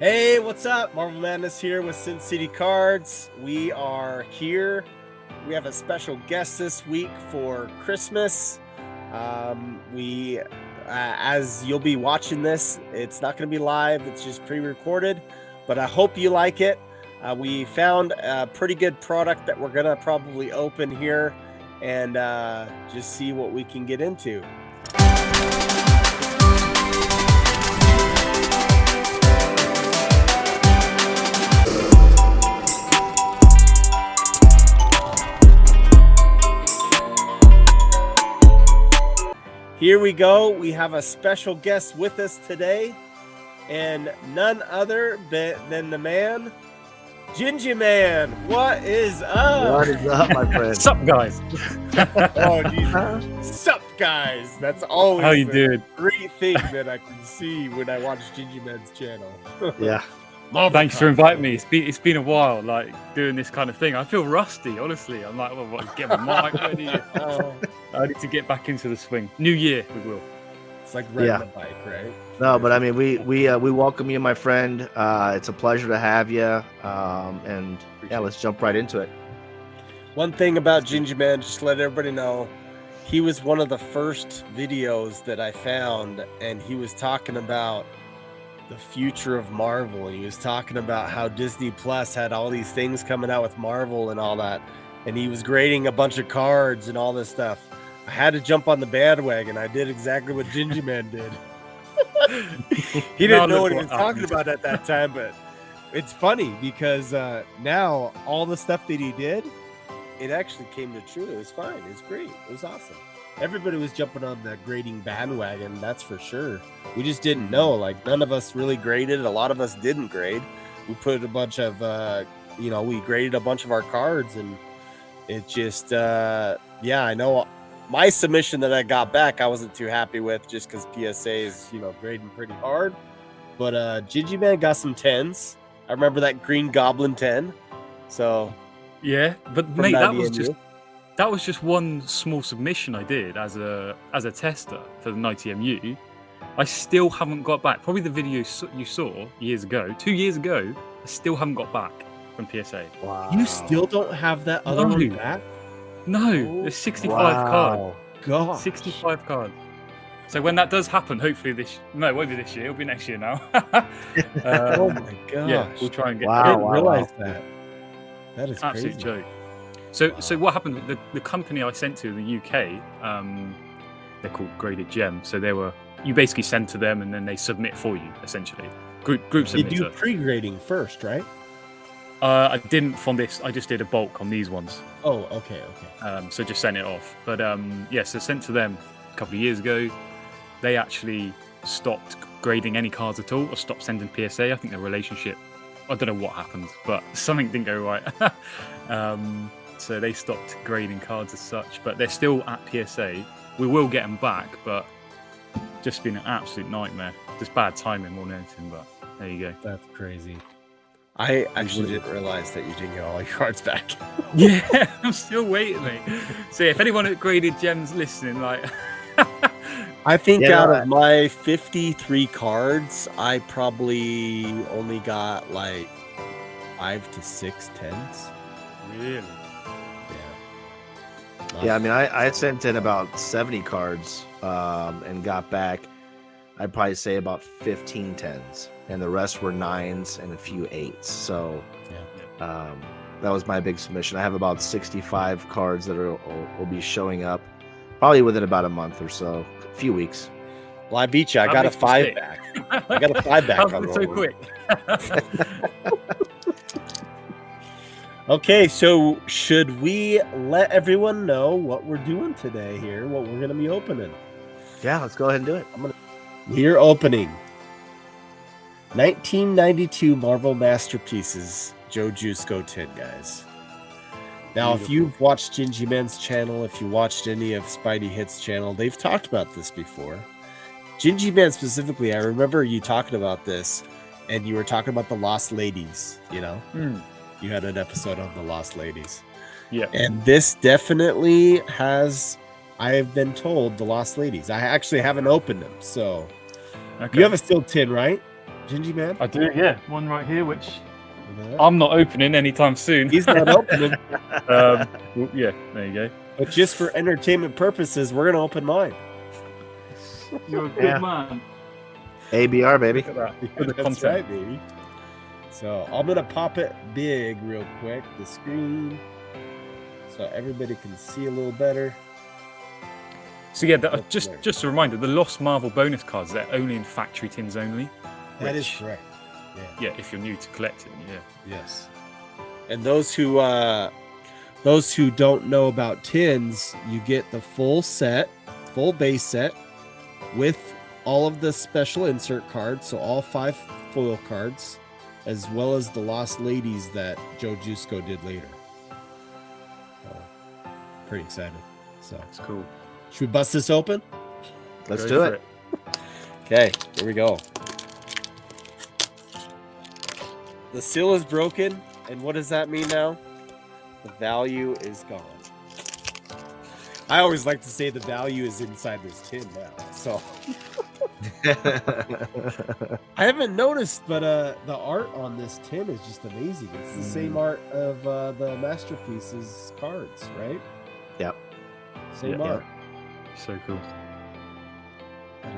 Hey, what's up? Marvel Madness here with Sincity Cards. We are here. We have a special guest this week for Christmas. As you'll be watching this, it's not going to be live. It's just pre-recorded, but I hope you like it. We found a pretty good product that we're going to probably open here and just see what we can get into. Here we go. We have a special guest with us today, and none other than the man, Ginger Man. What is up? What is up, my friend? Sup, guys? Oh, Jesus. Sup, guys? That's always How you doing? Great thing that I can see when I watch Ginger Man's channel. Yeah. Thanks for inviting me. It's been a while, like doing this kind of thing. I feel rusty, honestly. I'm like, well, get my mic ready. I need to get back into the swing. New year, we will. It's like riding a bike, right? No, but I mean, we welcome you, my friend. It's a pleasure to have you. And yeah, let's jump right into it. One thing about Ginger Man, just to let everybody know, he was one of the first videos that I found, and he was talking about the future of Marvel. He was talking about how Disney Plus had all these things coming out with Marvel and all that, and he was grading a bunch of cards and all this stuff. I had to jump on the bandwagon. I did exactly what Ginger Man did. He didn't know what he was talking about at that time, but it's funny because now all the stuff that he did, it actually came to true. It was fine. It was great. It was awesome. Everybody was jumping on the grading bandwagon, that's for sure. We just didn't know. Like, none of us really graded. A lot of us didn't grade. We put a bunch of, we graded a bunch of our cards, and it just, I know my submission that I got back, I wasn't too happy with, just because PSA is, grading pretty hard. But Ginger Man got some 10s. I remember that Green Goblin 10. So, yeah, but mate, that was just one small submission I did as a tester for the 90MU. I still haven't got back. Probably the video you saw 2 years ago, I still haven't got back from PSA. Wow. You still don't have that other one back? No, there's 65 cards. God, 65 cards. So when that does happen, hopefully it won't be this year. It'll be next year now. Oh my god! Yeah, we'll try and get. I didn't realize that. That is absolute crazy. joke. So what happened? The company I sent to in the UK, they're called Graded Gem. So you basically send to them and then they submit for you, essentially. Group submitter. You do pre-grading first, right? I didn't from this. I just did a bulk on these ones. Oh, okay. So just sent it off. But so sent to them a couple of years ago. They actually stopped grading any cards at all, or stopped sending PSA. I think their relationship, I don't know what happened, but something didn't go right. So they stopped grading cards as such, but they're still at PSA. We will get them back, but just been an absolute nightmare. Just bad timing more than anything, but there you go. That's crazy. I actually didn't realize that you didn't get all your cards back. Yeah, I'm still waiting, mate. So if anyone at Graded Gems listening, like... I think out of my 53 cards, I probably only got like 5 to 6 10s. Really? Yeah, I mean, I sent in about 70 cards and got back, I'd probably say about 15 10s, and the rest were 9s and a few 8s. So that was my big submission. I have about 65 cards that will be showing up probably within about a month or so, a few weeks. Well, I beat you. I got a 5 back. I got a 5 back. Happened so quick. Okay, so should we let everyone know what we're doing today here, what we're going to be opening? Yeah, let's go ahead and do it. We're opening 1992 Marvel Masterpieces Joe Jusko 10, guys. Now, if you've watched Ginger Man's channel, if you watched any of Spidey Hit's channel, they've talked about this before. Ginger Man specifically, I remember you talking about this, and you were talking about the Lost Ladies, You had an episode on the Lost Ladies. Yeah. And this definitely has, I have been told, the Lost Ladies. I actually haven't opened them, so. Okay. You have a sealed tin, right? Gingy Man? I do, yeah. One right here, which Look at that. I'm not opening anytime soon. He's not opening. Well, yeah, there you go. But just for entertainment purposes, we're gonna open mine. You're a good Yeah. man. ABR, baby. Look at that. Yeah, For the that's content. right, baby. So I'm gonna pop it big real quick, the screen, so everybody can see a little better. So yeah, That's just right. just a reminder: the Lost Marvel bonus cards, they're only in factory tins only. That is which- correct. Yeah. Yeah, if you're new to collecting, yeah. Yes. And those who don't know about tins, you get the full set, full base set, with all of the special insert cards, so all 5 foil cards, as well as the Lost Ladies that Joe Jusko did later. Pretty excited. So That's cool. should we bust this open? Let's Go do for it. Okay, here we go. The seal is broken, and what does that mean now? The value is gone. I always like to say the value is inside this tin now. So I haven't noticed, but the art on this tin is just amazing. It's the same art of the Masterpieces cards, right? Yep. Same Yeah. art. So cool.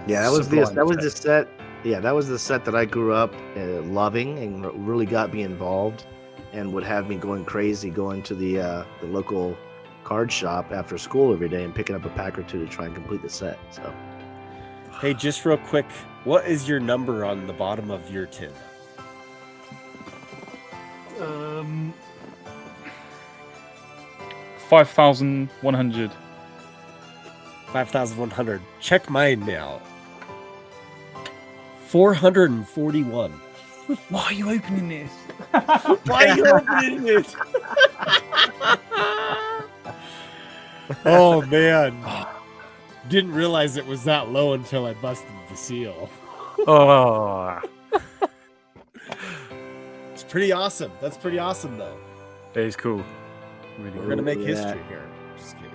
Yeah, that was the Sublime set. Yeah, that was the set that I grew up loving and really got me involved, and would have me going crazy, going to the local card shop after school every day and picking up a pack or two to try and complete the set. So Hey, just real quick, what is your number on the bottom of your tin? 5,100. 5,100. Check mine now. 441. Why are you opening this? Why are you opening it? Oh man. Didn't realize it was that low until I busted the seal. Oh, It's pretty awesome. That's pretty awesome though. that is cool. Really We're cool. gonna make Yeah. history here. Just kidding.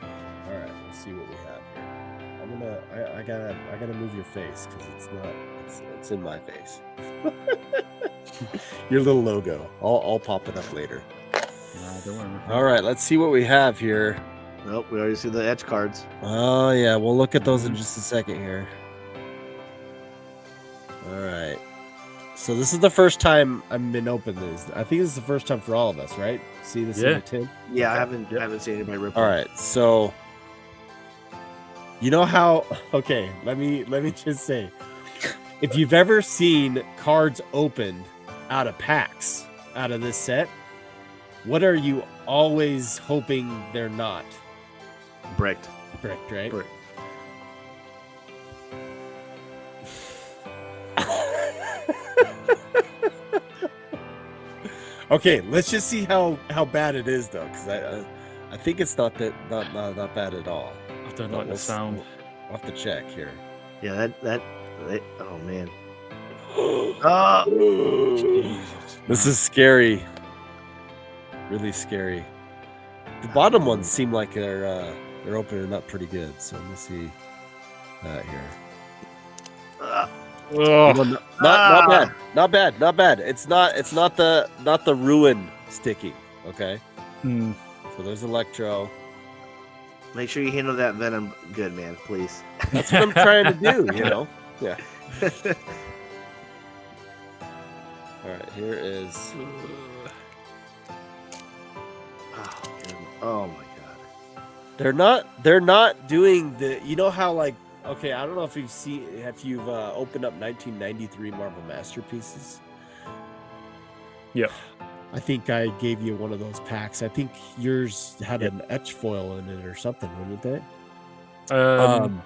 All right, let's see what we have here. I'm gonna. I gotta move your face because it's not. It's in my face. Your little logo. I'll pop it up later. Nah, don't worry. All right, let's see what we have here. nope, we already see the edge cards. Oh yeah, we'll look at those in just a second here. All right. So this is the first time I've been open this. I think this is the first time for all of us, right? See this in Yeah. the tin. Yeah, I Okay. haven't seen anybody rip. All right. So you know how? Okay, let me just say, if you've ever seen cards opened out of packs out of this set, what are you always hoping they're not Bricked. bricked, right? Brick. Okay, let's just see how bad it is though, because I think it's not bad at all. I don't But like the we'll sound. We'll have to check here. Yeah, oh man. Oh, This is scary. Really scary. The bottom ones seem like they're opening up pretty good. So let me see that here. uh, Ugh. Not bad. It's not the ruin sticking. Okay. Hmm. So there's Electro. make sure you handle that venom good, man, please. That's what I'm trying to do. You know. Yeah. All right. Here is. Oh my god. They're not doing the. You know how like. Okay, I don't know if you've opened up 1993 Marvel Masterpieces. Yep. I think I gave you one of those packs. I think yours had an etch foil in it or something, wouldn't it? Can't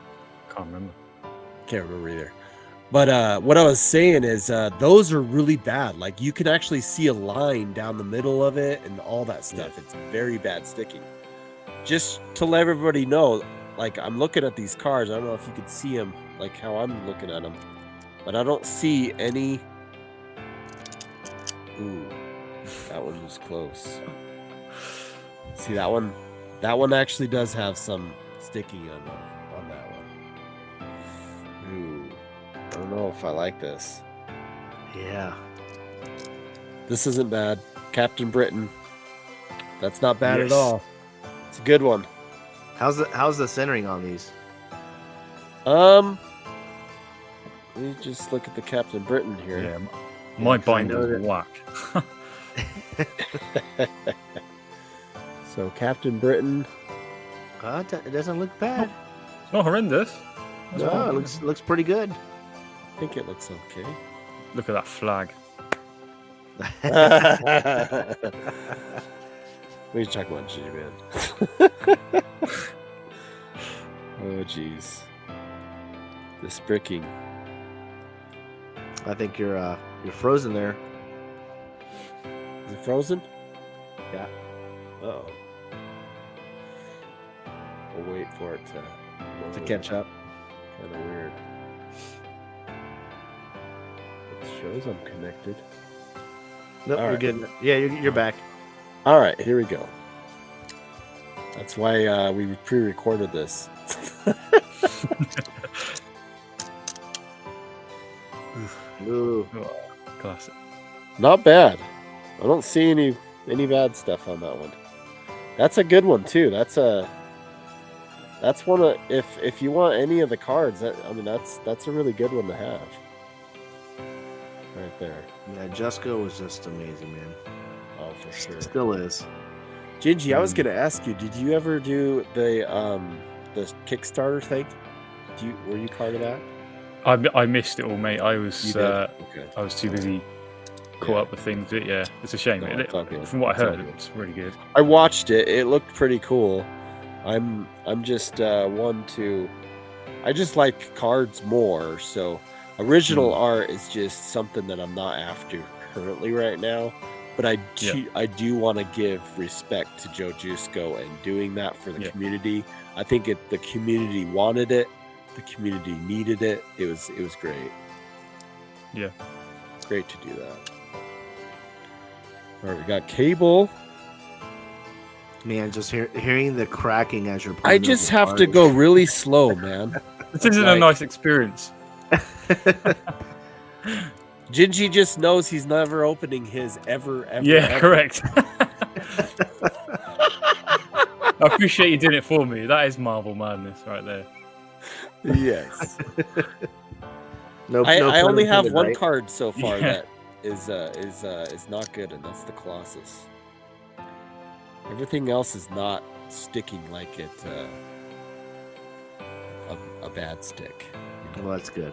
remember. Can't remember either. But what I was saying is those are really bad. Like you can actually see a line down the middle of it and all that stuff. It's very bad sticking. Just to let everybody know, like I'm looking at these cards. I don't know if you could see them like how I'm looking at them, but I don't see any. Ooh, that one was close. See that one? That one actually does have some sticking on that one. Ooh, I don't know if I like this. Yeah. This isn't bad. Captain Britain. That's not bad at Yes. all. It's a good one. How's the centering on these? Let me just look at the Captain Britain here. Yeah, my 'cause I know binder's that- whack. So Captain Britain. It doesn't look bad. It's not horrendous. That's No, fine. it looks pretty good. I think it looks okay. Look at that flag. We should talk about Gingy Man. Oh jeez. This bricking. I think you're frozen there. Is it frozen? Yeah. Uh-oh. We'll wait for it To catch up. Kind of weird. It shows I'm connected. Nope, All you're right. good. Yeah, you're back. All right, here we go. That's why we pre-recorded this. Ooh. Oh, classic. Not bad. I don't see any bad stuff on that one. That's a good one too. That's one of if you want any of the cards. That's a really good one to have. Right there. Yeah, Jusco was just amazing, man. Oh, for sure. Still is. Gingy, I was gonna ask you, did you ever do the Kickstarter thing? Were you part of that? I missed it all, mate. I was You did? Okay. I was too busy caught up with things. But yeah, it's a shame. No, it's all good. From what I It's all heard, good. it's really good. I watched it. It looked pretty cool. I'm just one to. I just like cards more. So original art is just something that I'm not after currently right now. But I do want to give respect to Joe Jusco and doing that for the community. I think the community wanted it. The community needed it. It was great. Yeah. Great to do that. All right, we got Cable. Man, just hearing the cracking as you're. I just have to go really slow, man. This isn't a nice experience. Gingy just knows he's never opening his ever. Yeah, ever. correct. I appreciate you doing it for me. That is Marvel madness right there. Yes. No, I only have intended, one right? card so far Yeah. that is not good, and that's the Colossus. Everything else is not sticking like it a bad stick. Well, that's good.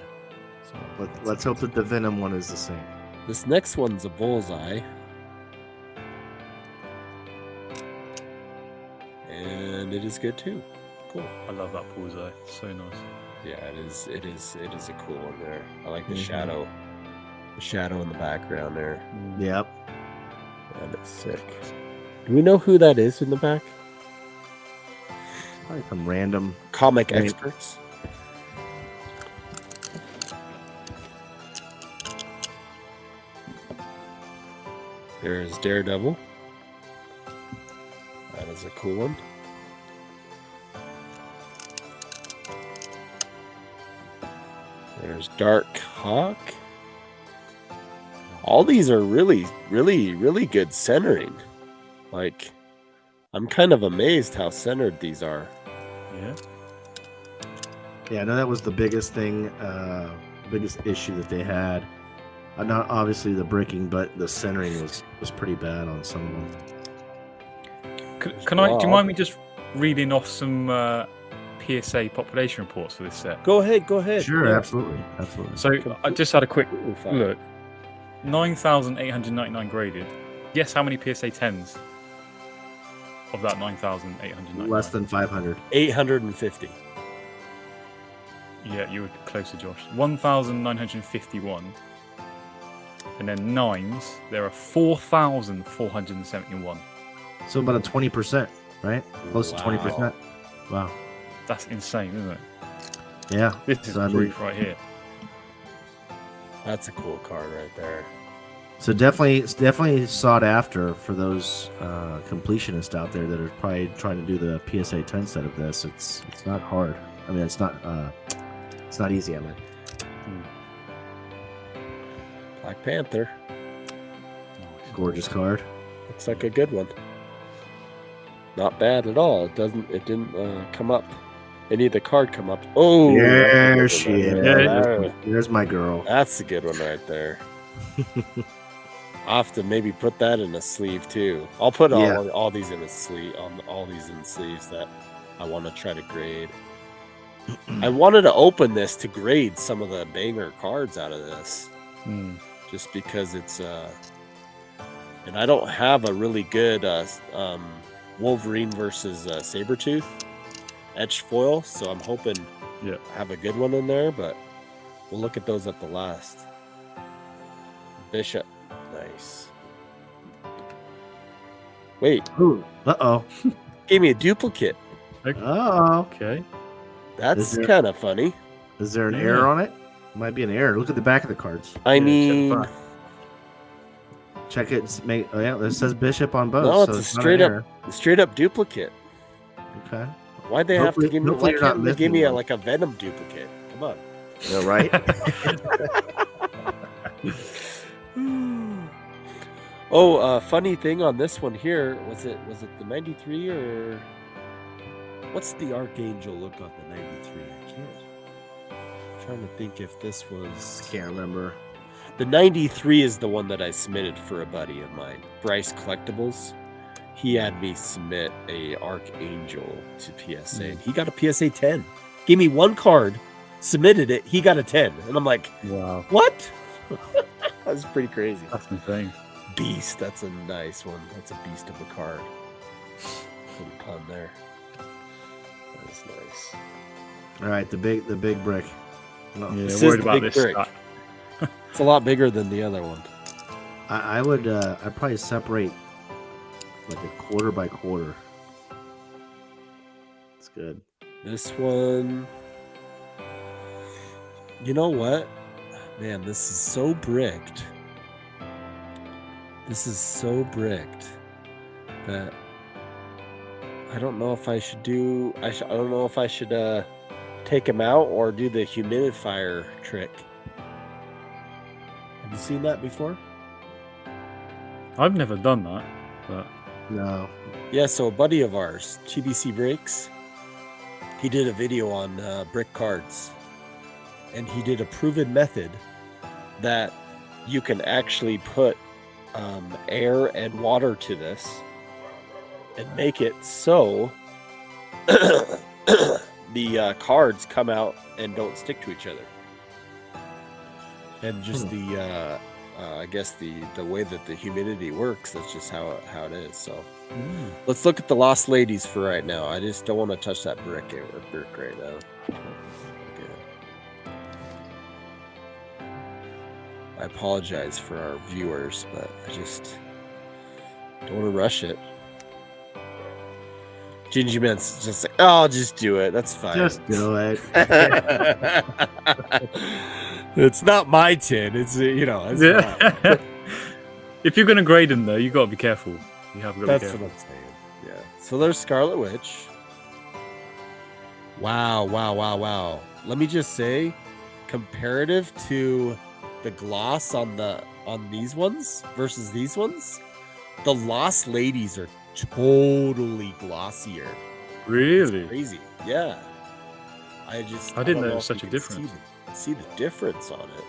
So Let's hope that the Venom one is the same. this next one's a bullseye. And it is good too. Cool. I love that bullseye. So nice. Yeah, it is a cool one there. I like the Mhm. shadow. The shadow in the background there. Yep. That is sick. Do we know who that is in the back? Probably some random. Comic Right. experts. There's Daredevil. That is a cool one. There's Dark Hawk. All these are really, really, really good centering. Like, I'm kind of amazed how centered these are. Yeah. Yeah, I know that was the biggest thing, biggest issue that they had. Not obviously the bricking, but the centering was pretty bad on some of them. Can I? Do you mind me just reading off some PSA population reports for this set? Go ahead. Sure, Yeah. absolutely. So I just had a quick Completely fine. look. 9,899 graded. Guess how many PSA 10s of that 9,899? Less than 500. 850. Yeah, you were closer, Josh. 1,951. And then 9s, there are 4,471. So about a 20%, right? Close to Wow. 20%. Wow. That's insane, isn't it? Yeah. This is So, I mean, proof right here. That's a cool card right there. So it's definitely sought after for those completionists out there that are probably trying to do the PSA 10 set of this. It's not hard. I mean, it's not easy. I mean, Black Panther. Gorgeous card. Looks like a good one. Not bad at all. It didn't come up. Any of the card come up. Oh, There she is. Yeah, There's my girl. that's a good one right there. I'll have to maybe put that in a sleeve too. I'll put all these in a sleeve. All these in sleeves that I want to try to grade. I wanted to open this to grade some of the banger cards out of this, just because it's and I don't have a really good Wolverine versus Sabretooth etched foil, so I'm hoping I have a good one in there, but we'll look at those at the last. Bishop. Nice. Wait. Ooh. Uh-oh. Gave me a duplicate. Oh. Okay. That's kind of funny. Is there an error on it? Might be an error. Look at the back of the cards. I mean, check it. Oh yeah, it says Bishop on both. no, it's so a straight up duplicate. Okay. Why'd they have to give me? Why you're not can't they give me missing like a Venom duplicate? Come on. Yeah, right. Oh, funny thing on this one here, was it the 93 or what's the Archangel look on the 93? I'm trying to think if this was. Can't remember. The 93 is the one that I submitted for a buddy of mine, Bryce Collectibles. He had me submit a Archangel to PSA, and he got a PSA 10. Gave me one card, submitted it, he got a 10, and I'm like, wow, what? That's pretty crazy. That's insane. Beast, that's a nice one. That's a beast of a card. Little pun there. That's nice. All right, the big brick. Yeah, This worried is the about big this brick. stack. It's a lot bigger than the other one. I would I'd probably separate like a quarter by quarter. It's good. This one, you know what? Man, this is so bricked. This is so bricked that I don't know if I should do. I don't know if I should take him out or do the humidifier trick. Have you seen that before? I've never done that, but No. Yeah, so a buddy of ours, TBC Breaks, he did a video on brick cards, and he did a proven method that you can actually put air and water to this and make it so the cards come out and don't stick to each other. And just the I guess the way that the humidity works, that's just how it is. So let's look at the Lost Ladies for right now. I just don't want to touch that brick right now. Okay. I apologize for our viewers, but I just don't want to rush it. Gingy Man's just like, oh, I'll just do it. That's fine. Just do it. It's not my tin. It's It's not. If you're going to grade them, though, you got to be careful. You have got to be That's careful. what I'm saying. Yeah. So there's Scarlet Witch. Wow. Let me just say, comparative to the gloss on these ones versus these ones, the Lost Ladies are totally glossier. Really? It's crazy. Yeah. I didn't don't know there if was such you a can difference. See the difference on it.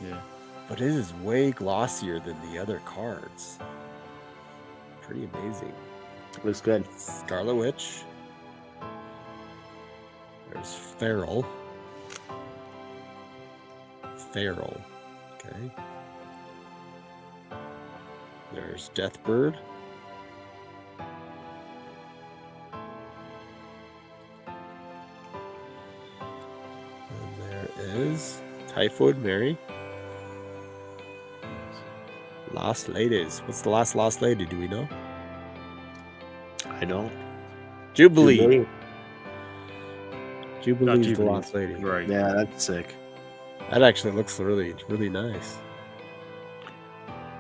Yeah. But it is way glossier than the other cards. Pretty amazing. Looks good. Scarlet Witch. There's Feral. Okay. There's Deathbird. And there is Typhoid Mary. Lost Ladies. What's the last Lost Lady? Do we know? I don't. Jubilee. Not Jubilee's the Jubilee. Lost Lady. Right. Yeah, that's sick. That actually looks really, really nice.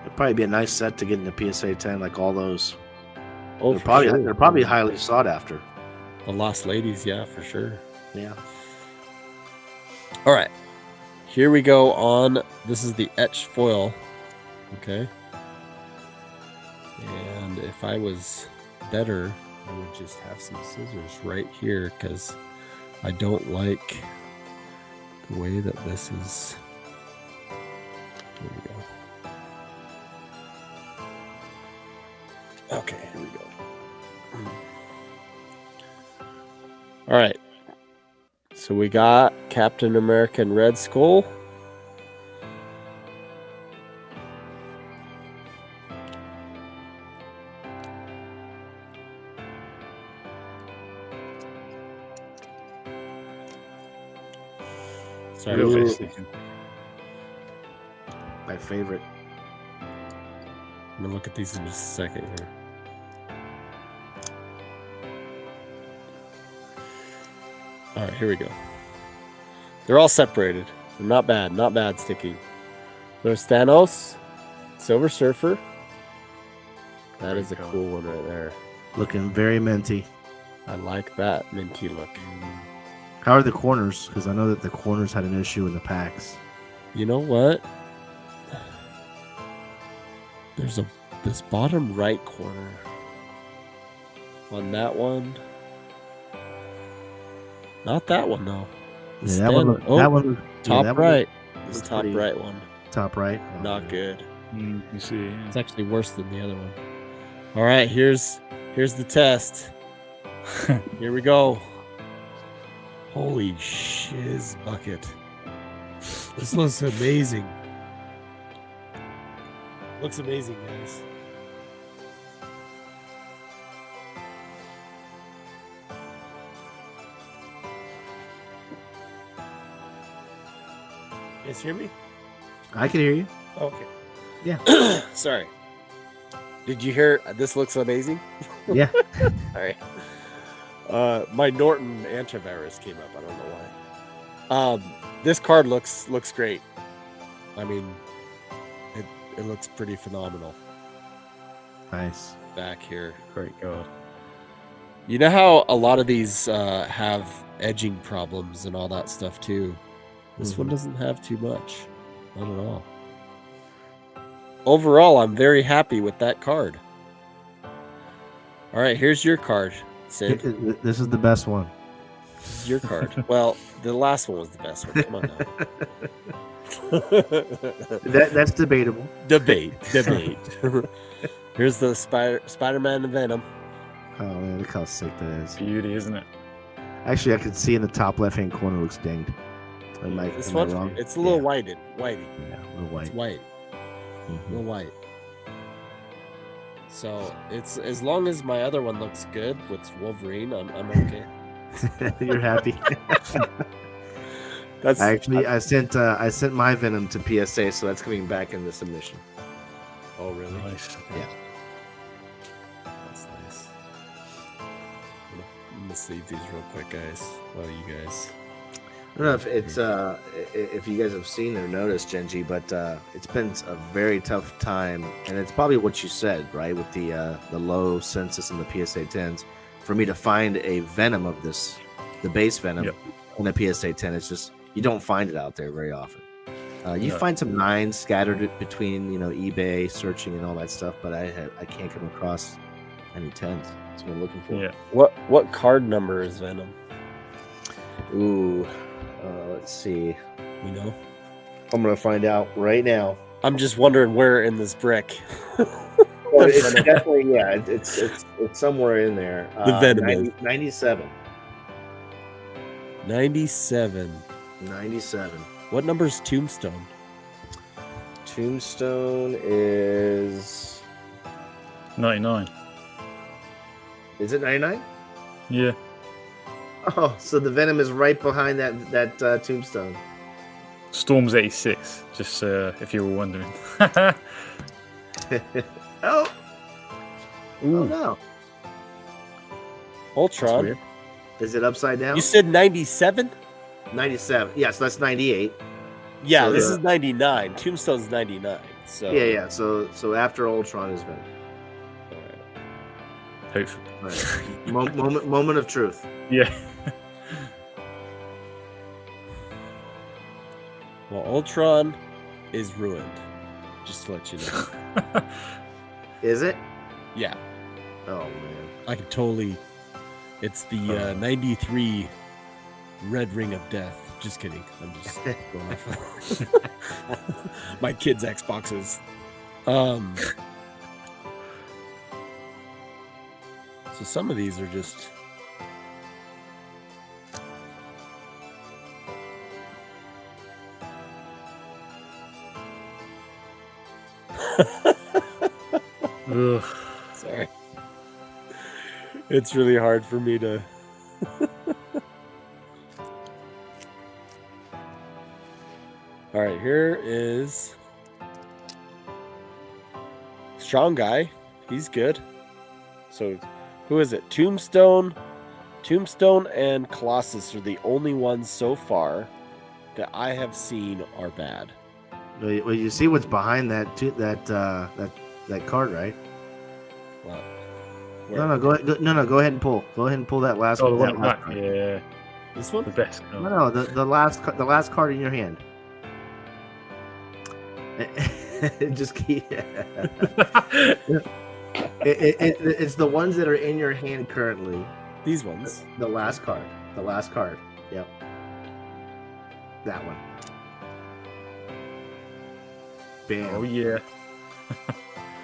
It'd probably be a nice set to get in the PSA 10, like all those. Oh, they're for probably sure. they're probably highly sought after. The Lost Ladies, yeah, for sure. Yeah. All right. here we go on. This is the etched foil. Okay. And if I was better, I would just have some scissors right here because I don't like the way that this is. Here we go. Okay, here we go. All right. So we got Captain America and Red Skull. Sorry. Real Ooh. basic. My favorite. I'm gonna look at these in just a second here. All right, here we go. They're all separated. They're not bad sticking. There's Thanos, Silver Surfer. That is a cool one right there. Looking very minty. I like that minty look. How are the corners? Because I know that the corners had an issue in the packs. You know what? There's this bottom right corner on that one. Not that one though. Yeah, that one. That one. Top that right. One This looks top pretty- right one. Top right. Oh, Not yeah. good. You see, yeah. It's actually worse than the other one. All right, here's the test. Here we go. Holy shiz bucket. This looks amazing. Looks amazing, guys. You guys hear me? I can hear you. Okay. Yeah. Sorry. Did you hear? This looks amazing. Yeah. All right. My Norton antivirus came up. I don't know why. This card looks great. I mean, it looks pretty phenomenal. Nice. Back here. Great God. You know how a lot of these have edging problems and all that stuff too. This one doesn't have too much. Not at all. Overall, I'm very happy with that card. All right, here's your card, Sid. This is the best one. This is your card. Well, the last one was the best one. Come on now. That's debatable. Debate. Here's the Spider-Man and Venom. Oh man, look how sick that is. Beauty, isn't it? Actually, I can see in the top left-hand corner looks dinged. This am I one, wrong? it's a little Yeah. whitey. Yeah, a little white. It's white. Mhm. A little white. So it's as long as my other one looks good with Wolverine, I'm okay. You're happy. That's I sent my Venom to PSA, so that's coming back in the submission. Oh really? Nice. Yeah. That's nice. I'm gonna sleeve these real quick, guys. While you guys. I don't know if it's if you guys have seen or noticed, Genji, but it's been a very tough time, and it's probably what you said, right, with the low census in the PSA 10s. For me to find a Venom of this, the base Venom, Yep. in a PSA 10, it's just you don't find it out there very often. You No. find some 9s scattered between eBay searching and all that stuff, but I can't come across any 10s. That's what I'm looking for. Yeah. What card number is Venom? Ooh, let's see. You know? I'm gonna find out right now. I'm just wondering where in this brick. Well, it's definitely it's somewhere in there. The Venom is. 97. 97. 97. What number is Tombstone? Tombstone is 99. it 99? Yeah. Oh, so the Venom is right behind that Tombstone. Storm's 86, just if you were wondering. Oh, Ooh, oh no! That's Ultron. weird. Is it upside down? You said 97? 97. Yeah, so that's 98. Yeah, So this the- is 99. Tombstone's 99. So Yeah. So after Ultron is Venom. Hopefully. Right. Moment of truth. Yeah. Well, Ultron is ruined. Just to let you know. Is it? Yeah, Oh man. I could totally. It's the 93 Red Ring of Death. Just kidding. I'm just going off. My kids' Xboxes. So some of these are just. Ugh. Sorry. It's really hard for me to. All right, here is Strong Guy. He's good. So, who is it? Tombstone and Colossus are the only ones so far that I have seen are bad. Well, you see what's behind that card, right? What? No, go ahead. No, go ahead and pull. Go ahead and pull that last. Oh, the one that at last back. card. Yeah, This one? the best. No, the last card in your hand. Just keep. It's the ones that are in your hand currently. These ones. The last card. The last card. Yep. That one. Bam. Oh yeah.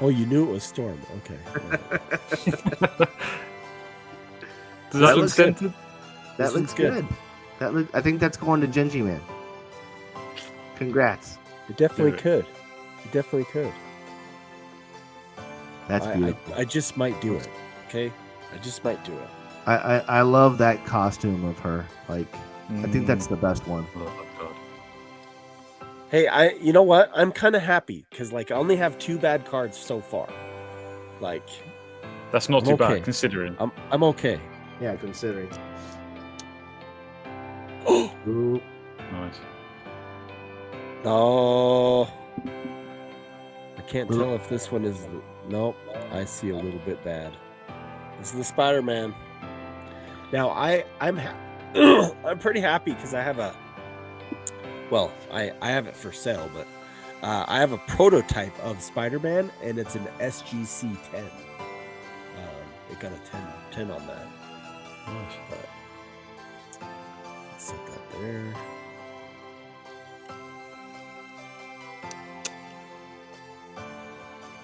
Oh, you knew it was Storm. Okay. Does that look looks good. scented? That This looks one's good. good. I think that's going to Genji Man. Congrats. It definitely Do it. could. It definitely could. That's beautiful. I just might do it. Okay? I just might do it. I love that costume of her. Like, I think that's the best one. Oh god. Hey, you know what? I'm kind of happy because like I only have 2 bad cards so far. Like That's not I'm too okay. bad considering. I'm okay. Yeah, considering. Oh Ooh. Nice. no! I can't tell if this one is. Nope, I see a little bit bad. This is the Spider-Man. Now I'm I'm pretty happy because I have a. Well, I have it for sale, but I have a prototype of Spider-Man, and it's an SGC 10. It got a 10 on that. Nice. But let's set that there.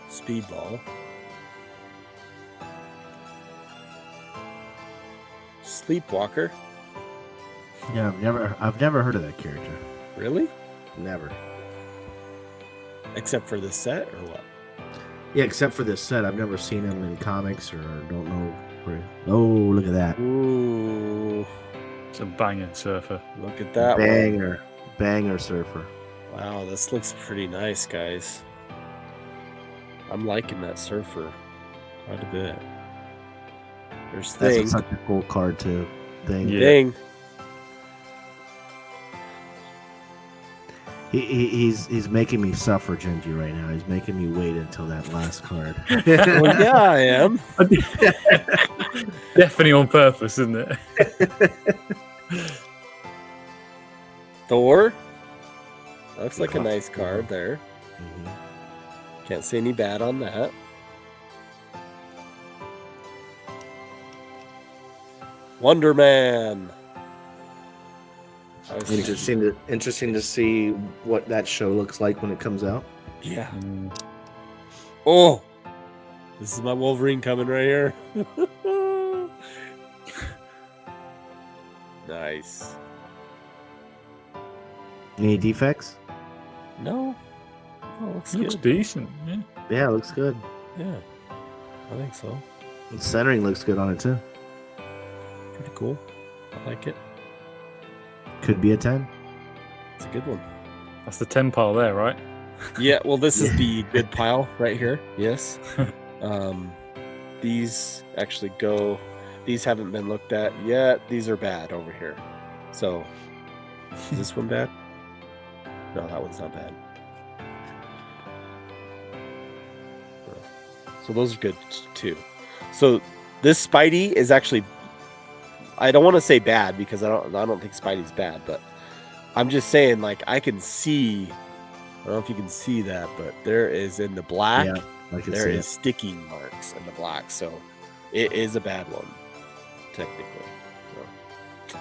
Speedball. Sleepwalker. Yeah, I've never heard of that character. Really? Never. Except for this set, or what? Yeah, except for this set, I've never seen him in comics or don't know. Oh, look at that! Ooh, It's a banging surfer. look at that one. Banger surfer. Wow, this looks pretty nice, guys. I'm liking that surfer quite a bit. There's That's Thing. such a cool card too. Thing. Yeah. Thing. He's making me suffer, Genji, right now. He's making me wait until that last card. Well, yeah, I am. Definitely on purpose, isn't it? Thor. Looks like a Classic nice Thor. card there. Mhm. Can't say any bad on that. Wonder Man. I was thinking- Interesting to see what that show looks like when it comes out. Yeah. Mm. Oh, this is my Wolverine coming right here. Nice. Any defects? No. Oh, looks Looks good. decent. Yeah. Yeah, it looks good. Yeah, I think so. The centering looks good on it too. Pretty cool. I like it. Could be a 10. It's a good one. That's the 10 pile there, right? Yeah, well, this is the good pile right here. Yes. These actually go. These haven't been looked at yet. These are bad over here. So, is this one bad? No, that one's not bad. So those are good too. So this Spidey is actually. I don't want to say bad because I don't think Spidey's bad, but I'm just saying, like, I can see. I don't know if you can see that, but there is in the black. Yeah, I can There see is it. sticking marks in the black, so it is a bad one, technically. So.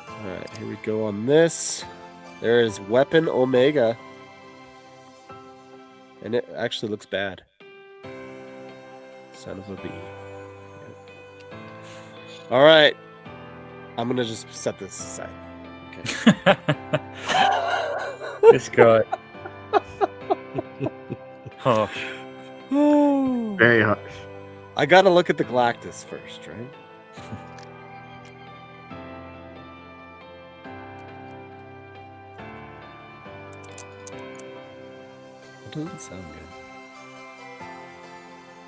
All right, here we go on this. There is Weapon Omega, and it actually looks bad. Son of a bee. All right, I'm gonna just set this aside. Okay. This guy. Harsh. Very harsh. I gotta look at the Galactus first, right? It doesn't sound good,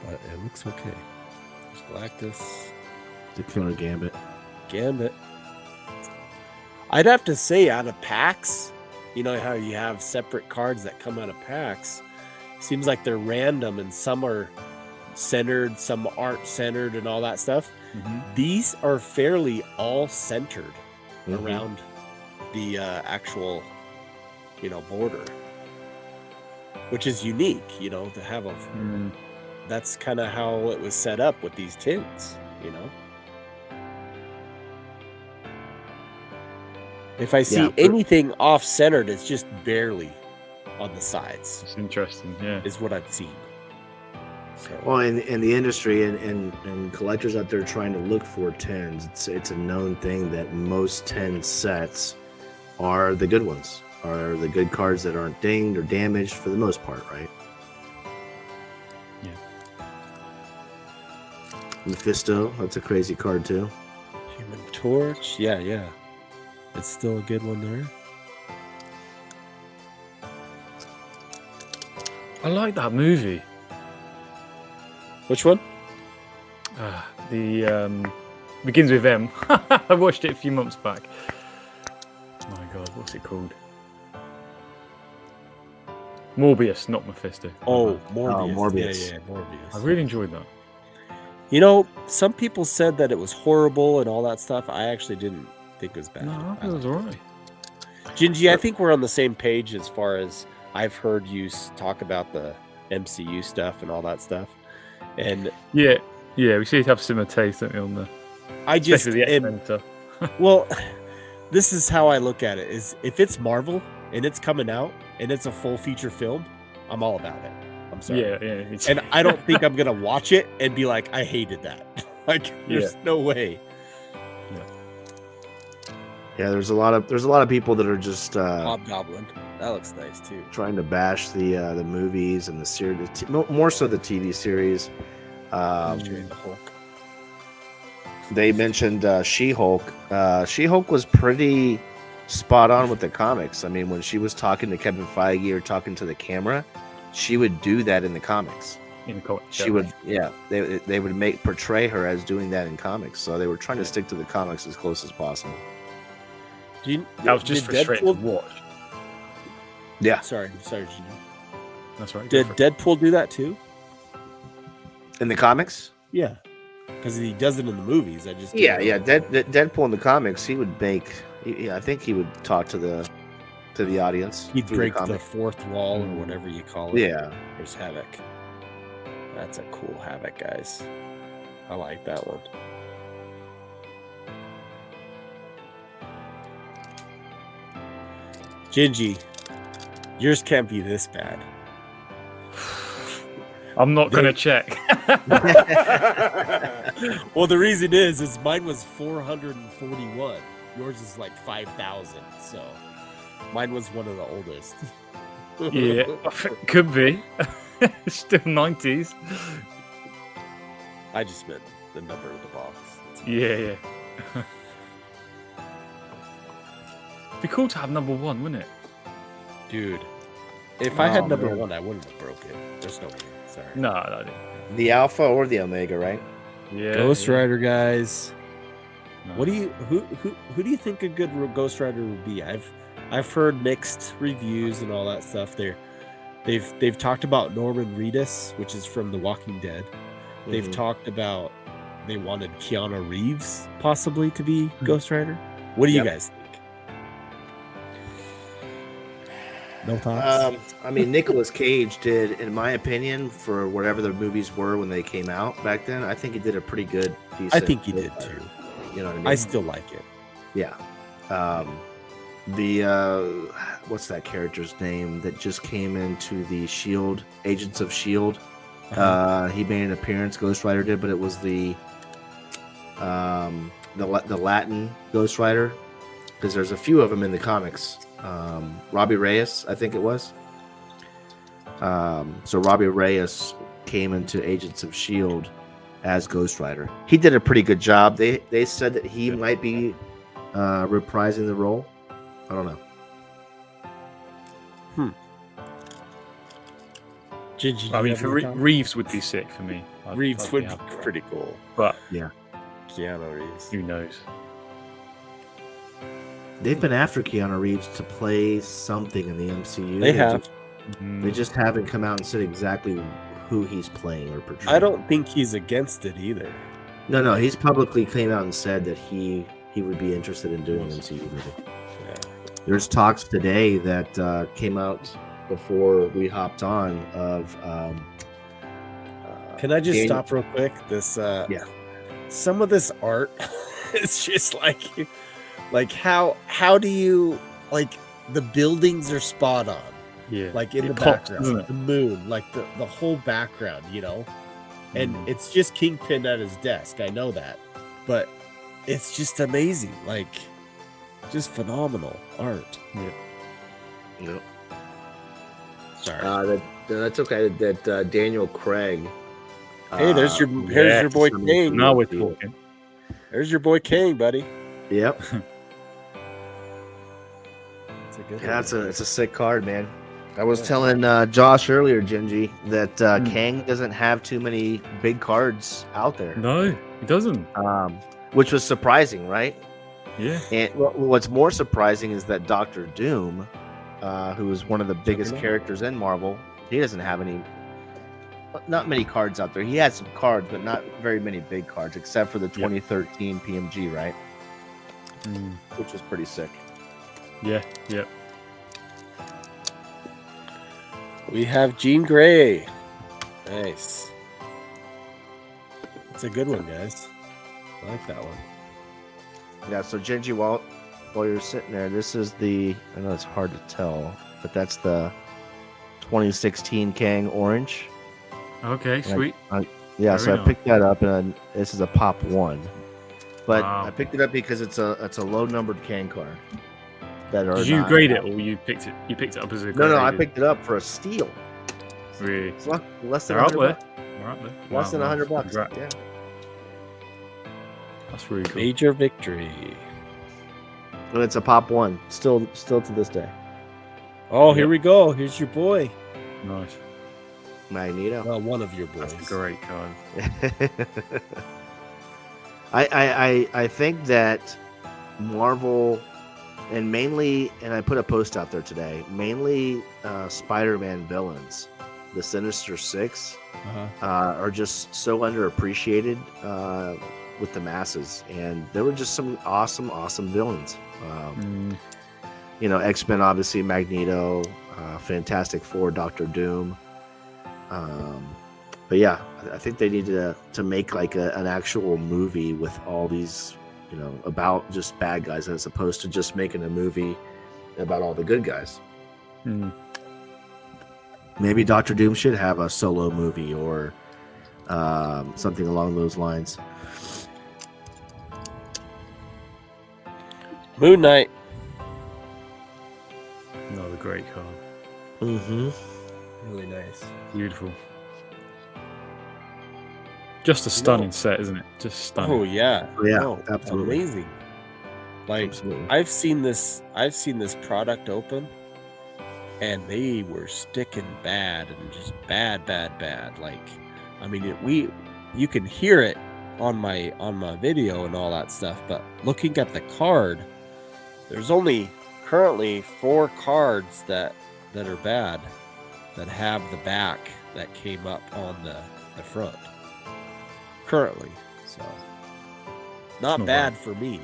but it looks okay. There's Galactus, The Killer Gambit. Gambit. I'd have to say, out of packs, you know how you have separate cards that come out of packs. Seems like they're random, and some are centered, some aren't centered, and all that stuff. These are fairly all centered around the actual, border, which is unique. To have a. That's kind of how it was set up with these tins. If I see anything off-centered, it's just barely on the sides. It's interesting, yeah. Is what I've seen. So. Well, in the industry and collectors out there trying to look for tins, it's a known thing that most 10 sets are the good ones, are the good cards that aren't dinged or damaged for the most part, right? Yeah. Mephisto, that's a crazy card too. Human Torch, yeah. It's still a good one there. I like that movie. Which one? The begins with M. I watched it a few months back. My God, what's it called? Morbius, not Mephisto. Oh, Morbius. Morbius. Yeah, Morbius. I really enjoyed that. Some people said that it was horrible and all that stuff. I actually didn't think it was bad. No, I thought it was alright. Gingy, I think we're on the same page as far as I've heard you talk about the MCU stuff and all that stuff. And yeah, we seem to have similar taste, don't we, on the I just especially the X-Men stuff. Well, this is how I look at it: is if it's Marvel and it's coming out and it's a full feature film, I'm all about it. I'm sorry. Yeah. And I don't think I'm gonna watch it and be like, I hated that. Like, there's no way. Yeah, there's a lot of people that are just Hobgoblin. That looks nice too. trying to bash the movies and the series, more so the TV series. The Hulk. They mentioned She-Hulk. She-Hulk was pretty spot on with the comics. I mean, when she was talking to Kevin Feige or talking to the camera, she would do that in the comics. In the comic, She would, they would portray her as doing that in comics. So they were trying to stick to the comics as close as possible. That was just frustrating to watch. Yeah. Sorry, Gino. That's right. Did Deadpool do that too? In the comics? Yeah. Because he does it in the movies. Deadpool in the comics, he would make. I think he would talk to the audience. He'd break the fourth wall or whatever you call it. Yeah. There's Havoc. That's a cool Havoc, guys. I like that one. Gingy, yours can't be this bad. I'm not going to check. Well, the reason is mine was 441. Yours is like 5,000. So mine was one of the oldest. Yeah, could be. Still 90s. I just meant the number of the box. Yeah. It'd be cool to have number one, wouldn't it? Dude, if I had number one, I wouldn't have broke it. There's no way. Sorry. No, I didn't. The Alpha or the Omega, right? Yeah. Ghost Rider, guys. No. What do you who do you think a good Ghost Rider would be? I've heard mixed reviews and all that stuff. They've talked about Norman Reedus, which is from The Walking Dead. They've talked about they wanted Keanu Reeves possibly to be Ghost Rider. What do you guys think? No thoughts. I mean, Nicolas Cage did, in my opinion, for whatever the movies were when they came out back then, I think he did a pretty good, decent. I think he did too. You know what I mean? I still like it. Yeah. What's that character's name that just came into the Shield, Agents of Shield? He made an appearance, Ghost Rider did, but it was the Latin Ghost Rider, because there's a few of them in the comics. Robbie Reyes, I think it was. So Robbie Reyes came into Agents of Shield as Ghost Rider. He did a pretty good job. They said that he might be reprising the role. I don't know. Gingy, I mean, Reeves would be sick for me. Reeves would be pretty cool. But yeah, Keanu Reeves. Who knows? They've been after Keanu Reeves to play something in the MCU. They have. They just haven't come out and said exactly who he's playing or portraying. I don't think he's against it either. No, he's publicly came out and said that he would be interested in doing an MCU movie. Yeah. There's talks today that came out before we hopped on of. Can I just stop real quick? This yeah. Some of this art, it's just like how do you like the buildings are spot on. Yeah. Like in the pops, background, the moon, like the whole background, you know? And it's just Kingpin at his desk. I know that. But it's just amazing. Like just phenomenal art. Yeah. Yep. Sorry. That's okay. That Daniel Craig. Hey, here's your boy King. Now we're talking. There's your boy King, buddy. Yep. It's a good it's a sick card, man. I was telling Josh earlier, Gingy, that Kang doesn't have too many big cards out there. No, he doesn't. Which was surprising, right? Yeah. And what's more surprising is that Doctor Doom, who is one of the biggest characters in Marvel, he doesn't have not many cards out there. He has some cards, but not very many big cards, except for the 2013 PMG, right? Which was pretty sick. Yeah. We have Jean Grey. Nice. It's a good one, guys. I like that one. Yeah, so Gingy, while you're sitting there, this is I know it's hard to tell, but that's the 2016 Kang Orange. Okay, sweet. Yeah, Very so nice. I picked that up, and this is a pop 1. But Wow. I picked it up because it's a low numbered Kang card. Did you grade it, or you picked it? You picked it up as a No, I picked it up for a steal. Really? It's less than They're up $100. there. They're up there. Less than $100. Congrats. Yeah. That's really cool. Major victory. And it's a pop 1, still to this day. Oh, here we go. Here's your boy. Nice. Magneto. Well, one of your boys. That's a great card. I think that Marvel, and I put a post out there today, mainly Spider-Man villains, the Sinister Six, are just so underappreciated with the masses, and there were just some awesome villains. X-Men, obviously, Magneto, Fantastic Four, Doctor Doom. But yeah, I think they needed to make like an actual movie with all these, about just bad guys, as opposed to just making a movie about all the good guys. Maybe Doctor Doom should have a solo movie or something along those lines. Moon Knight. Another great card. Really nice. Beautiful. Just a stunning set, isn't it? Just stunning. Oh yeah. Yeah, No, absolutely. Amazing. Like Absolutely. I've seen this product open, and they were sticking bad and just bad. Like, I mean, you can hear it on my video and all that stuff, but looking at the card, there's only currently 4 cards that are bad, that have the back that came up on the front currently. So not bad for me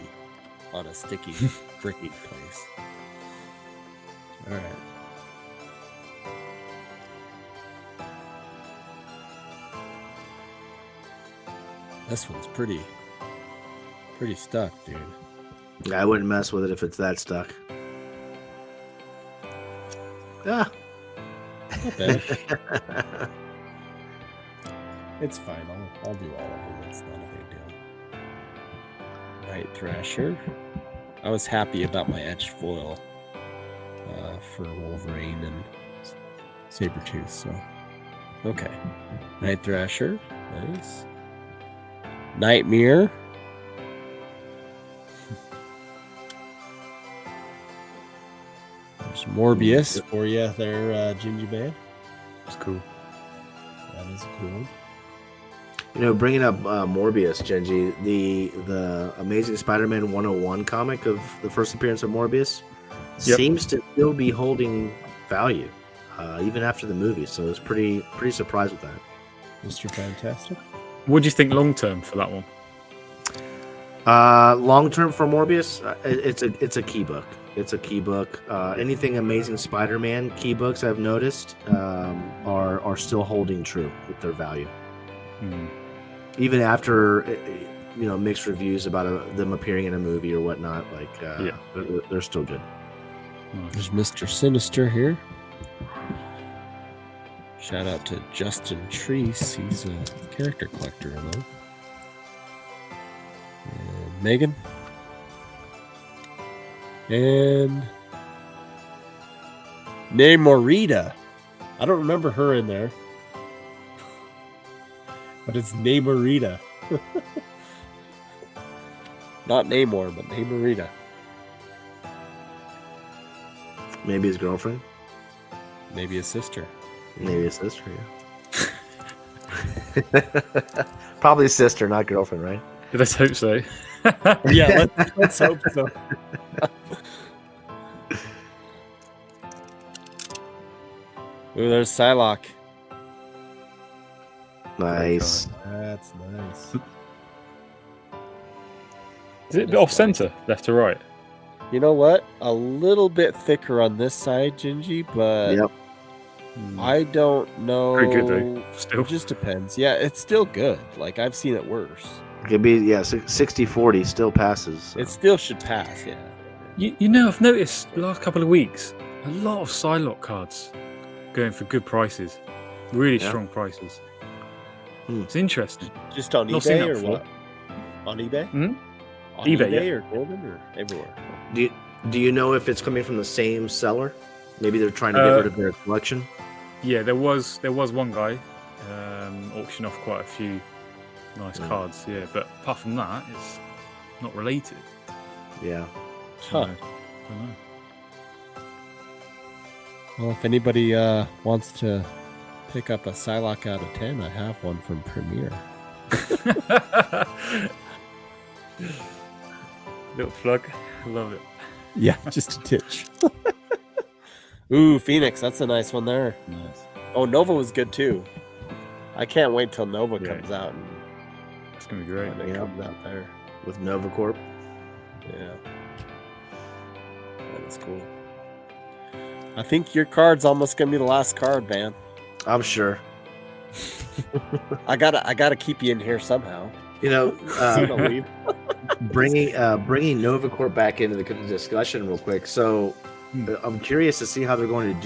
on a sticky freaking place. All right. This one's pretty stuck, dude. Yeah, I wouldn't mess with it if it's that stuck. Ah. Not bad. It's fine. I'll do all of them. It's not a big deal. Night Thrasher. I was happy about my etched foil for Wolverine and Sabretooth, so okay. Night Thrasher, nice. Nightmare. There's Morbius for you there, Gingy Man. It's cool. That is a cool one. You know, bringing up Morbius, Genji, the Amazing Spider-Man 101 comic of the first appearance of Morbius seems to still be holding value, even after the movie. So I was pretty surprised with that. Mr. Fantastic. What do you think long term for that one? Long term for Morbius, it's a key book. It's a key book. Anything Amazing Spider-Man key books I've noticed are still holding true with their value. Even after mixed reviews about them appearing in a movie or whatnot, like they're still good. There's Mr. Sinister here. Shout out to Justin Treese. He's a character collector, I know. And Megan. And Namorita. I don't remember her in there. But it's Namorita. Not Namor, but Namorita. Maybe his girlfriend. Maybe his sister. Maybe his sister, yeah. Probably his sister, not girlfriend, right? Let's hope so. Yeah, let's hope so. Ooh, there's Psylocke. Nice. That's nice. Is it a bit off center, left to right? You know what? A little bit thicker on this side, Gingy, but Yep. I don't know. Pretty good though. Still. It just depends. Yeah, it's still good. Like, I've seen it worse. It could be 60-40 still passes. So. It still should pass, yeah. You know, I've noticed the last couple of weeks a lot of Psylocke cards going for good prices, really strong prices. It's interesting. Just on Not seen eBay that or before. what? On eBay? Hmm? On eBay, eBay yeah. or Golden or everywhere? Do you know if it's coming from the same seller? Maybe they're trying to get rid of their collection. Yeah, there was one guy auctioned off quite a few nice cards. Yeah, but apart from that, it's not related. Yeah. So, Huh. I don't know. Well, if anybody wants to pick up a Psylocke out of 10, I have one from Premiere. Little plug, love it. Yeah, just a titch. Ooh, Phoenix, that's a nice one there. Nice. Oh, Nova was good too. I can't wait till Nova Yeah. comes out and It's gonna be great. when it comes out there. With Nova Corp. Yeah. That is cool. I think your card's almost gonna be the last card, man. I'm sure. I gotta keep you in here somehow. You know, So don't leave. bringing Nova Corp back into the discussion real quick. So I'm curious to see how they're going to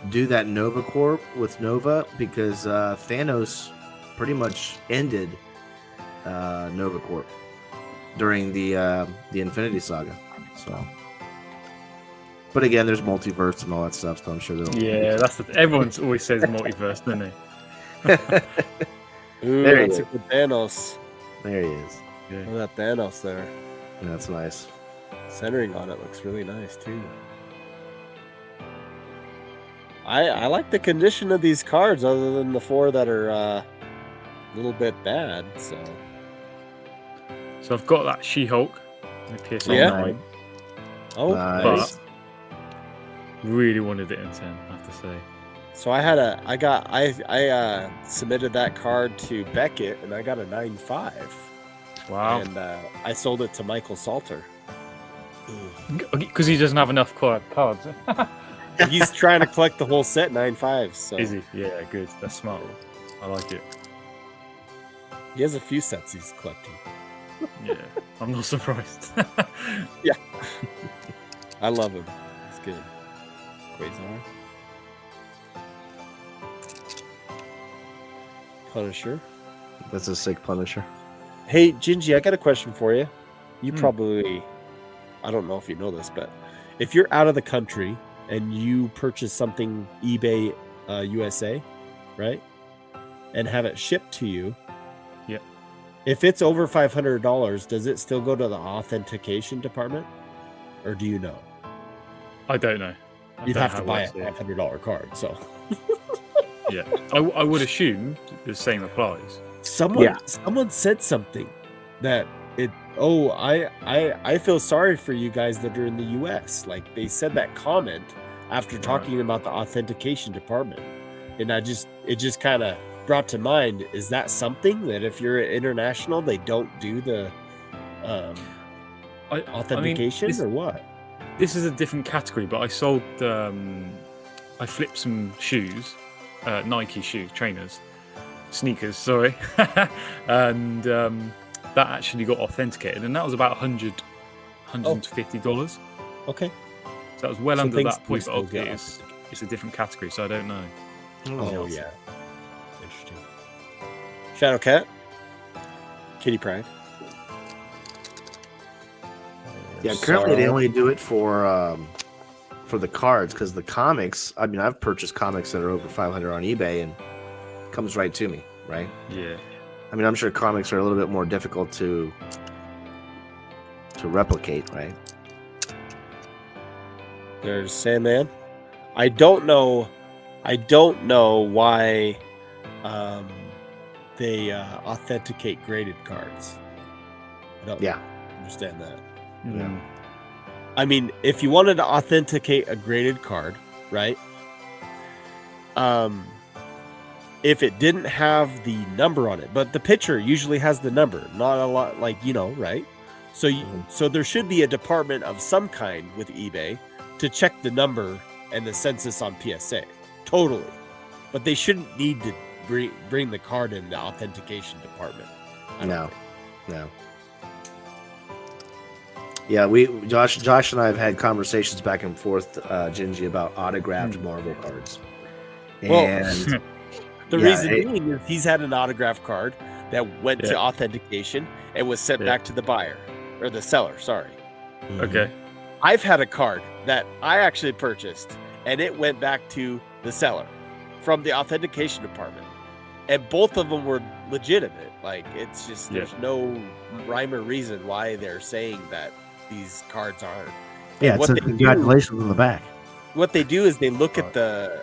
do that Nova Corp with Nova, because Thanos pretty much ended Nova Corp during the Infinity Saga. So, but again, there's multiverse and all that stuff, so I'm sure they'll. Yeah, everyone always says multiverse, don't they? Ooh, There he that's a is. good Thanos. There he is. Yeah. Look at that Thanos there. Yeah, that's nice. Centering on it looks really nice too. I like the condition of these cards, other than the 4 that are a little bit bad. So So I've got that She-Hulk, the PSA Yeah. 9. oh, Nice. nice. Really wanted it in 10, I have to say. So I submitted that card to Beckett and I got a 9.5. Wow. And I sold it to Michael Salter. Because he doesn't have enough cards. He's trying to collect the whole set 9.5. So Is he? Yeah, good. That's smart. I like it. He has a few sets he's collecting. Yeah, I'm not surprised. Yeah. I love him. He's good. Quasar. Punisher. That's a sick Punisher. Hey, Gingy, I got a question for you. You probably, I don't know if you know this, but if you're out of the country and you purchase something eBay USA, right, and have it shipped to you, Yep. If it's over $500, does it still go to the authentication department, or do you know? I don't know. You'd have to buy a $500 card, so. Yeah, I would assume the same applies. Someone said something that it. Oh, I feel sorry for you guys that are in the U.S. Like they said that comment after talking about the authentication department, and it just kind of brought to mind. Is that something that if you're international, they don't do the authentication or what? This is a different category, but I sold. I flipped some shoes, Nike shoes, trainers, sneakers. Sorry, and that actually got authenticated, and that was about $150. Okay, so that was well under that point. Still But okay, it's a different category, so I don't know. Oh yeah, interesting. Shadow Cat, Kitty Pride. Yeah, currently they only do it for the cards, because the comics. I mean, I've purchased comics that are over $500 on eBay, and it comes right to me, right? Yeah. I mean, I'm sure comics are a little bit more difficult to replicate, right? There's Sandman. I don't know why they authenticate graded cards. I don't understand that. Yeah. I mean, if you wanted to authenticate a graded card, right? If it didn't have the number on it, but the picture usually has the number, not a lot, like, right? So so there should be a department of some kind with eBay to check the number and the census on PSA. Totally. But they shouldn't need to bring the card in the authentication department. No. Yeah, Josh and I have had conversations back and forth, Gingy, about autographed Marvel cards. And the reason being is he's had an autograph card that went to authentication and was sent back to the buyer or the seller. Sorry. Okay. I've had a card that I actually purchased and it went back to the seller from the authentication department, and both of them were legitimate. Like, it's just there's no rhyme or reason why they're saying that these cards aren't. Yeah, it says congratulations on the back. What they do is they look at the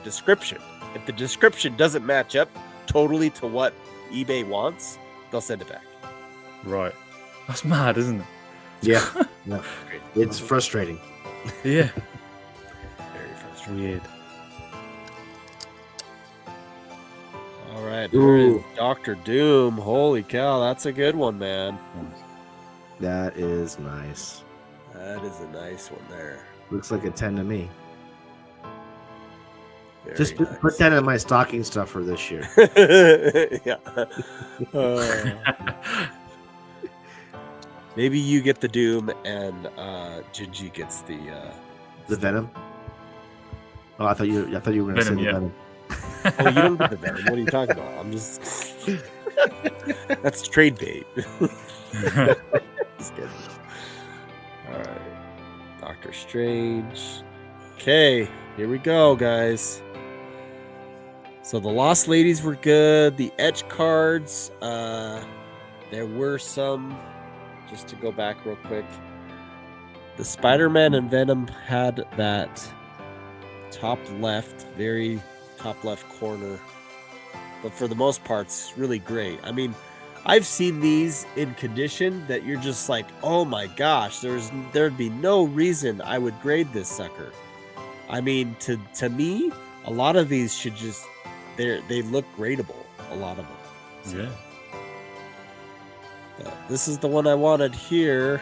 description. If the description doesn't match up totally to what eBay wants, they'll send it back. Right. That's mad, isn't it? Yeah. No. It's frustrating. Yeah. Very frustrating. Weird. All right. There is Dr. Doom. Holy cow, that's a good one, man. That is nice. That is a nice one there. Looks like a 10 to me. Very Just nice. put that in my stocking stuffer this year. Yeah. Maybe you get the Doom and Gingy gets the Venom. Oh, I thought you were going to say the Venom. Oh, you don't get the Venom. What are you talking about? I'm just. That's trade bait. Just kidding. All right. Doctor Strange. Okay, here we go, guys. So the Lost Ladies were good. The Etch cards, there were some. Just to go back real quick, the Spider-Man and Venom had that very top left corner, but for the most part, it's really great. I mean, I've seen these in condition that you're just like, oh my gosh, there'd be no reason I would grade this sucker. I mean, to me, a lot of these should just they look gradable. A lot of them. So. Yeah. This is the one I wanted here.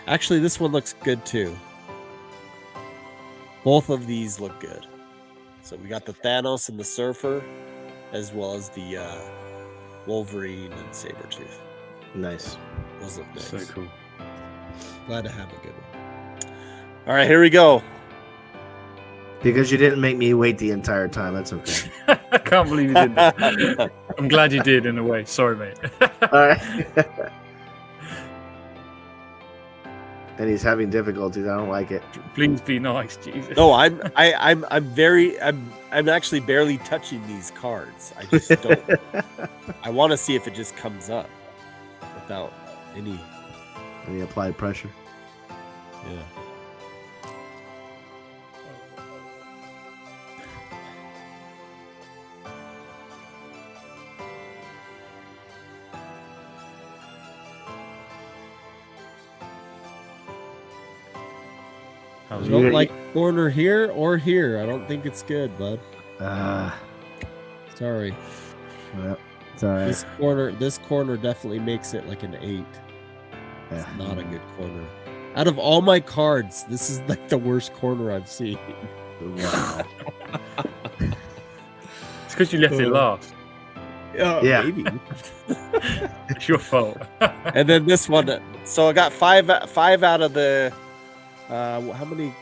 Actually, this one looks good too. Both of these look good. So we got the Thanos and the Surfer, as well as the Wolverine and Sabretooth. Nice. Those look nice. So cool. Glad to have a good one. All right, here we go. Because you didn't make me wait the entire time. That's okay. I can't believe you did that. I'm glad you did in a way. Sorry, mate. All right. And he's having difficulties. I don't like it. Please be nice, Jesus. No, I'm actually barely touching these cards. I just don't. I want to see if it just comes up without any applied pressure. Yeah. I don't like corner here or here. I don't think it's good, bud. Sorry. Well, it's all right. This corner definitely makes it like an 8. It's Yeah. not a good corner. Out of all my cards, this is like the worst corner I've seen. Wow. It's because you left it last. Yeah. Maybe. It's your fault. And then this one. So I got five out of the. How many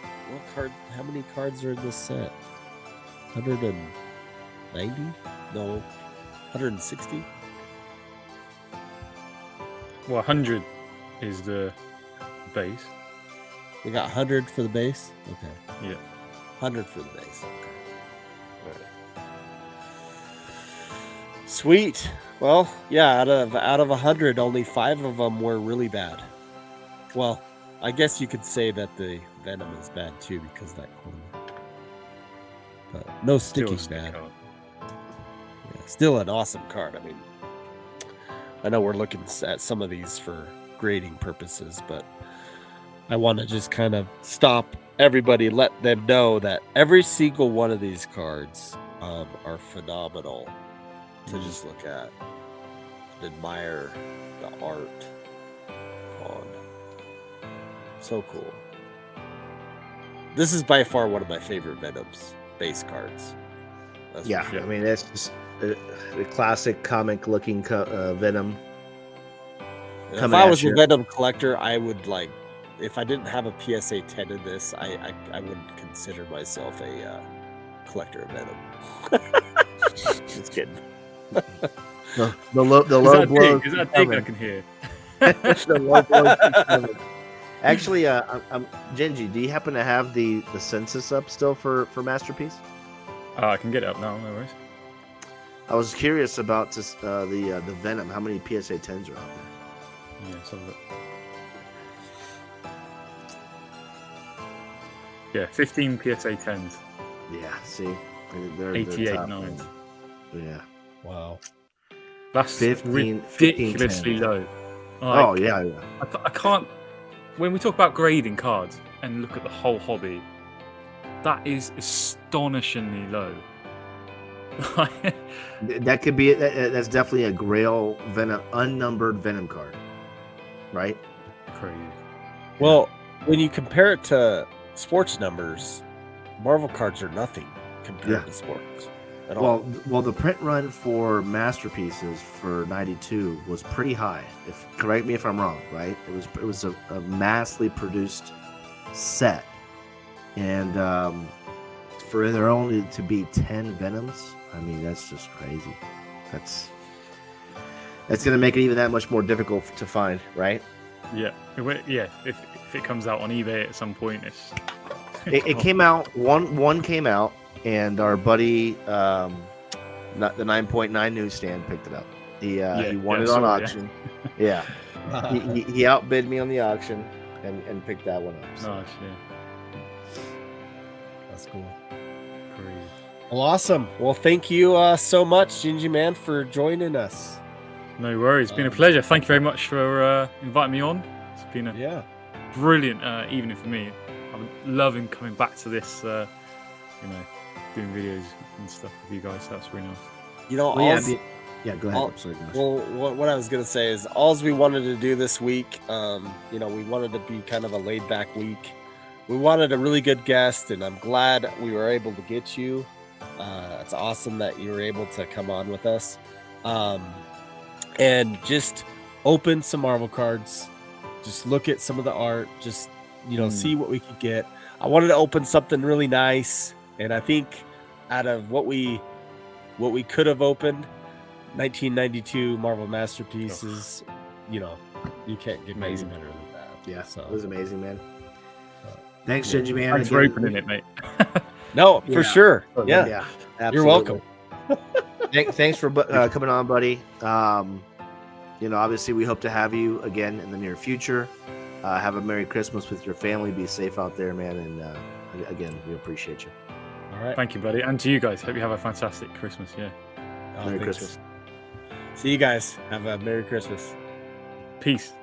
cards are in this set? 190? No, 160. Well, 100 is the base. We got 100 for the base. Okay. Yeah. 100 for the base. Okay. All right. Sweet. Well, yeah. Out of 100, only 5 of them were really bad. Well, I guess you could say that the Venom is bad too because of that corner. But no sticking bad. Yeah, still an awesome card. I mean, I know we're looking at some of these for grading purposes, but I want to just kind of stop everybody, let them know that every single one of these cards are phenomenal to just look at and admire the art on. So cool. This is by far one of my favorite Venoms base cards. That's Yeah, for sure. I mean, that's just a classic comic-looking Venom. If coming I at was a you. Venom collector, I would like. If I didn't have a PSA 10 in this, I wouldn't consider myself a collector of Venom. Just kidding. The low blow. Is that big I can hear? The low blow keeps coming. Actually, I'm Gingy. Do you happen to have the census up still for Masterpiece? I can get it up now. No worries. I was curious about just, the Venom. How many PSA 10s are out there? Yeah, let's have a look. Yeah, 15 PSA 10s. Yeah, see, they're 88 top 9s. ones. Yeah, Wow. That's 15 ridiculously 10. low. Oh Like, yeah. I can't. When we talk about grading cards and look at the whole hobby, that is astonishingly low. That could be. That's definitely a Grail Venom, unnumbered Venom card, right? Crazy. Well, when you compare it to sports numbers, Marvel cards are nothing compared Yeah. to sports at all. Well, the print run for Masterpieces for '92 was pretty high. Correct me if I'm wrong, right? It was a massively produced set, and for there only to be 10 Venoms, I mean that's just crazy. That's going to make it even that much more difficult to find, right? Yeah, yeah. If it comes out on eBay at some point, It came out. One came out, and our buddy, the 9.9 newsstand picked it up. He won it on auction. Yeah, he outbid me on the auction and picked that one up. So. Nice, yeah. That's cool. Crazy. Well, awesome. Well, thank you so much, Gingy Man, for joining us. No worries. It's been a pleasure. Thank you very much for inviting me on. It's been a brilliant evening for me. I'm loving coming back to this, doing videos and stuff with you guys. That's really nice. You know, Well, yeah, go ahead. Sorry, gosh. well, what I was gonna say is, all we wanted to do this week, we wanted to be kind of a laid-back week. We wanted a really good guest, and I'm glad we were able to get you. It's awesome that you were able to come on with us. and just open some Marvel cards. Just look at some of the art. Just, see what we could get. I wanted to open something really nice, and I think out of what we could have opened, 1992 Marvel Masterpieces, you can't get any better than that. Yeah, so it was amazing, man. Thanks, Gingy Man. Thanks for opening it, mate. No, for sure. Yeah, Yeah, absolutely. You're welcome. Thanks for coming on, buddy. Obviously, we hope to have you again in the near future. Have a Merry Christmas with your family. Be safe out there, man. And again, we appreciate you. All right. Thank you, buddy. And to you guys, hope you have a fantastic Christmas. Yeah. Merry Christmas. See you guys. Have a Merry Christmas. Peace.